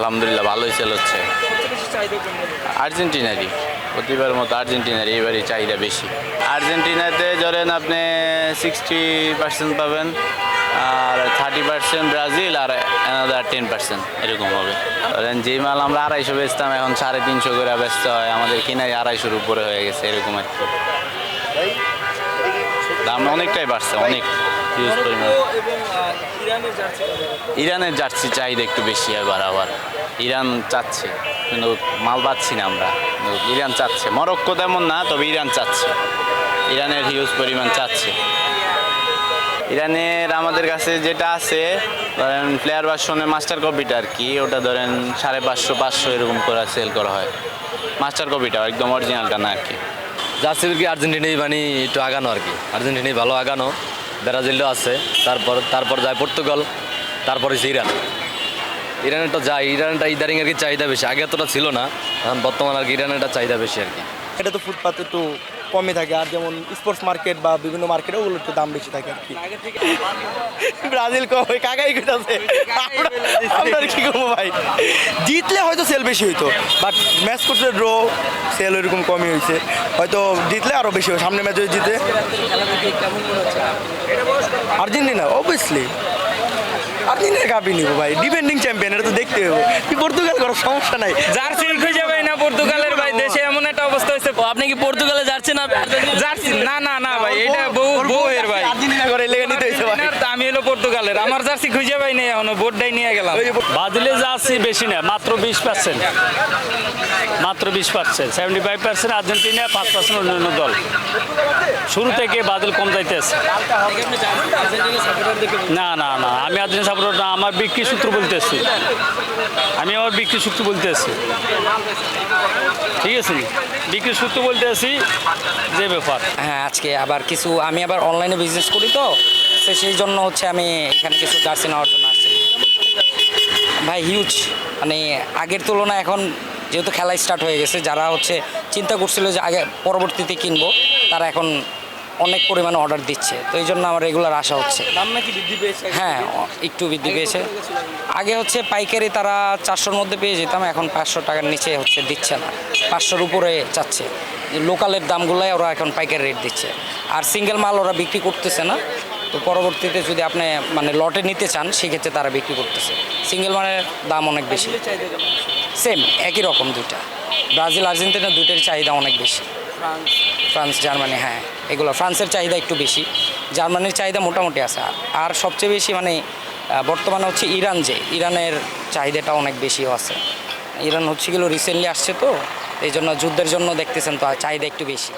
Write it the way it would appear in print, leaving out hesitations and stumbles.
আলহামদুলিল্লাহ ভালোই সেল হচ্ছে। আর্জেন্টিনারই, প্রতিবার মতো আর্জেন্টিনারই এবারই চাহিদা বেশি। আর্জেন্টিনাতে ধরেন আপনি 60% পাবেন, আর 30% ব্রাজিল, আর অ্যানাদার 10% এরকম হবে। ধরেন যে মাল আমরা 250 বেচতাম এখন 350 করে বেচতে হয়, আমাদের কিনাই 250-এর উপরে হয়ে গেছে এরকম আর কি। দাম অনেকটাই বাড়ছে, অনেক হিউজ পরিমাণ। ইরানের জার্সি চাহিদা একটু বেশি এবার, আবার ইরান চাচ্ছে কিন্তু মাল পাচ্ছি না আমরা। ইরান চাচ্ছে, মরক্কো তেমন না, তবে ইরান চাচ্ছে, ইরানের হিউজ পরিমাণ চাচ্ছে। ইরানের আমাদের কাছে যেটা আছে ধরেন প্লেয়ার ভার্সনের মাস্টার কপিটা আর কি, ওটা ধরেন 550-500 এরকম করে সেল করা হয়। মাস্টার কপিটা একদম অরিজিনালটা না আর কি। জার্সির কি আর্জেন্টিনাই মানে একটু আগানো আর কি, আর্জেন্টিনাই ভালো আগানো, ব্রাজিলও আছে, তারপর যায় পর্তুগাল, তারপর হচ্ছে ইরান। ইরানেরটা যায়, ইরানটা ইদারিং আর কি চাহিদা বেশি, আগে এতটা ছিল না, এখন বর্তমান আর কি ইরানেরটা চাহিদা বেশি আর কি। এটা তো ফুটপাতে একটু কমই থাকে, আর যেমন স্পোর্টস মার্কেট বা বিভিন্ন মার্কেটে ওগুলো একটু দাম বেশি থাকে আর কি। ব্রাজিল কবে কাকাই করতেছে, আমরা কি করবো ভাই? জিতলে হয়তো সেল বেশি হইতো, বাট ম্যাচ করতে ড্র, সেল ওইরকম কমই হয়েছে। হয়তো জিতলে আরও বেশি হয়, সামনে ম্যাচে জিতে। আর্জেন্টিনা অবভিয়াসলি আর্জেন্টিনা কাপই নিব ভাই, ডিফেন্ডিং চ্যাম্পিয়ন, এটা তো দেখতে হবে। কি পর্তুগাল করার সমস্যা নাই, জার্সি খুঁজে পাই না পর্তুগালের ভাই, দেশে এমন একটা অবস্থা হয়েছে। আপনি কি পর্তুগালে জার্সি না জার্সি? না না না ভাই, এটা বউয়ের ভাই, আর্জেন্টিনা করে লেগে নিতে হয়েছে ভাই। আমি হলো পর্তুগালের, আমার জার্সি খুঁজে পাই নাই এখনো, বোর্ডটাই নিয়ে গেলাম। ব্রাজিলের জার্সি বেশি না, মাত্র 20%, মাত্র 20%, 75% আর্জেন্টিনা, 5% অন্যান্য দল। শুরু থেকে ব্রাজিল কম যাইতেছে। না না না, আমি আর্জেন্টিনা সাপোর্টার না, আমার বিক্রি সূত্র বলতেছি, আমি আমার বিক্রি সূত্র বলতেছি, ঠিক আছে, বিক্রি সূত্র বলতে আসি যে ব্যাপার। হ্যাঁ, আজকে আবার কিছু আমি আবার অনলাইনে বিজনেস করি, তো সেই জন্য হচ্ছে আমি এখানে কিছু জার্সি নেওয়ার জন্য আসছি ভাই। হিউজ, মানে আগের তুলনায় এখন যেহেতু খেলা স্টার্ট হয়ে গেছে, যারা হচ্ছে চিন্তা করছিল যে আগে পরবর্তীতে কিনবো, তারা এখন অনেক পরিমাণে অর্ডার দিচ্ছে, তো এই জন্য আমার রেগুলার আসা হচ্ছে। দাম নাকি বৃদ্ধি পেয়েছে? হ্যাঁ, একটু বৃদ্ধি পেয়েছে। আগে হচ্ছে পাইকারি তারা 400-র মধ্যে পেয়ে যেতাম, এখন 500 টাকার নিচে হচ্ছে দিচ্ছে না, 500-র উপরে চাচ্ছে। লোকালের দামগুলোই ওরা এখন পাইকারি রেট দিচ্ছে, আর সিঙ্গেল মাল ওরা বিক্রি করতেছে না। তো পরবর্তীতে যদি আপনি মানে লটে নিতে চান, সেক্ষেত্রে তারা বিক্রি করতেছে। সিঙ্গেল মালের দাম অনেক বেশি, সেম একই রকম দুইটা, ব্রাজিল আর্জেন্টিনা দুইটার চাহিদা অনেক বেশি। ফ্রান্স জার্মানি, হ্যাঁ এগুলো ফ্রান্সের চাহিদা একটু বেশি, জার্মানির চাহিদা মোটামুটি আছে। আর সবচেয়ে বেশি মানে বর্তমানে হচ্ছে ইরান, যে ইরানের চাহিদাটা অনেক বেশিও আছে। ইরান হচ্ছে গেলো রিসেন্টলি আসছে, তো এই জন্য যুদ্ধের জন্য দেখতেছেন তো চাহিদা একটু বেশি।